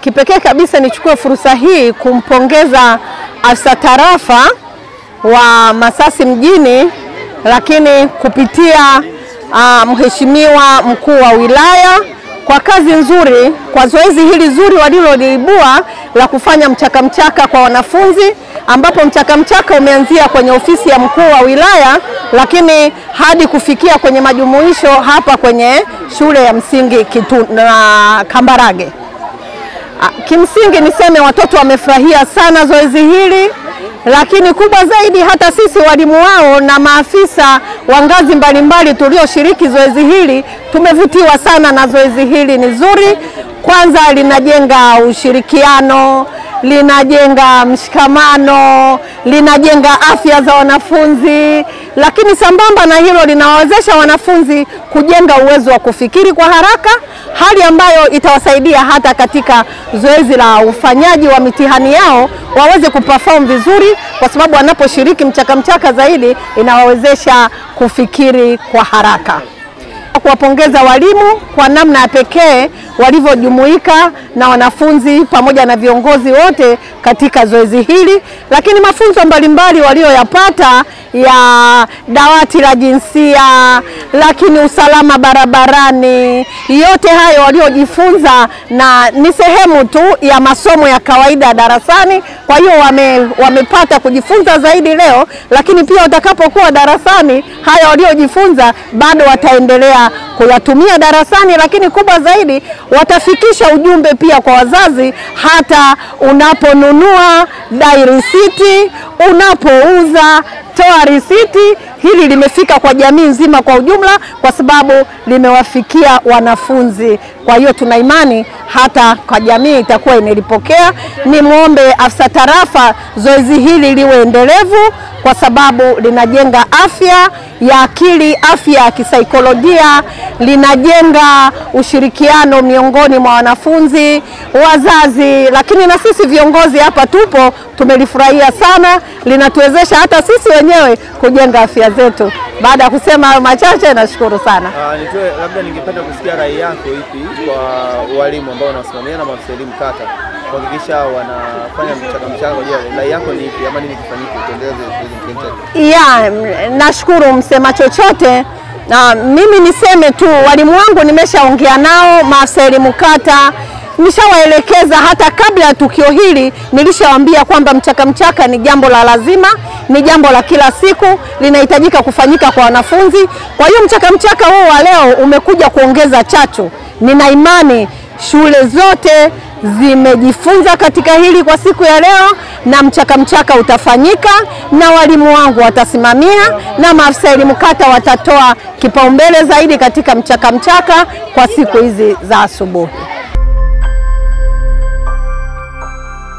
Kipekee kabisa nichukue fursa hii kumpongeza afisa tarafa wa Masasi mjini, lakini kupitia mheshimiwa mkuu wa wilaya kwa kazi nzuri, kwa zoezi hili zuri waliloliibua la kufanya mchaka kwa wanafunzi, ambapo mchaka umeanzia kwenye ofisi ya mkuu wa wilaya, lakini hadi kufikia kwenye majumuisho hapa kwenye shule ya msingi Kambarage. Kimsingi niseme watoto wamefurahia sana zoezi hili, lakini kubwa zaidi hata sisi walimu wao na maafisa wa ngazi mbalimbali tulioshiriki zoezi hili tumevutiwa sana na zoezi hili. Ni zuri, kwanza linajenga ushirikiano, linajenga mshikamano, linajenga afya za wanafunzi, lakini sambamba na hilo linawawezesha wanafunzi kujenga uwezo wa kufikiri kwa haraka, hali ambayo itawasaidia hata katika zoezi la ufanyaji wa mitihani yao waweze kuperform vizuri, kwa sababu wanaposhiriki mchaka zaidi inawawezesha kufikiri kwa haraka. Kuwapongeza walimu kwa namna ya pekee walivyojumuika na wanafunzi pamoja na viongozi wote katika zoezi hili, lakini mafunzo mbalimbali walioyapata ya dawati la jinsia, lakini usalama barabarani, yote hayo waliojifunza na ni sehemu tu ya masomo ya kawaida darasani. Kwa hiyo wamepata kujifunza zaidi leo, lakini pia watakapokuwa darasani haya waliojifunza bado wataendelea kuyatumia darasani, lakini kubwa zaidi watafikisha ujumbe pia kwa wazazi. Hata unaponunua dai risiti, unapouza toa risiti. Hili limefika kwa jamii nzima kwa ujumla kwa sababu limewafikia wanafunzi. Kwa hiyo tuna imani hata kwa jamii itakuwa inalipokea. Ni muombe afisa tarafa zoezi hili liwe endelevu kwa sababu linajenga afya ya akili, afya ya kisaikolojia, linajenga ushirikiano miongoni mwa wanafunzi, wazazi, lakini na sisi viongozi hapa tupo tumelifurahia sana. Linatuwezesha hata sisi wenyewe kujenga afya zetu. Baada ya kusema hayo machache, nashukuru sana. Labda ningependa kusikia rai yako ipi kwa walimu ambao wanasimamia na maafisa elimu kata kuhakikisha wanafanya mchaka. Rai yako ni ipi ama nini kifanyike kuendeleza? Nashukuru msema chochote. Mimi niseme tu walimu wangu nimeshaongea nao, maafisa elimu kata nishawaelekeza hata kabla ya tukio hili. Nilishawaambia kwamba mchaka ni jambo la lazima, ni jambo la kila siku, linahitajika kufanyika kwa wanafunzi. Kwa hiyo mchaka huu wa leo umekuja kuongeza chachu. Nina imani shule zote zimejifunza katika hili kwa siku ya leo, na mchaka utafanyika na walimu wangu watasimamia na maafisa elimu kata watatoa kipaumbele zaidi katika mchaka kwa siku hizi za asubuhi.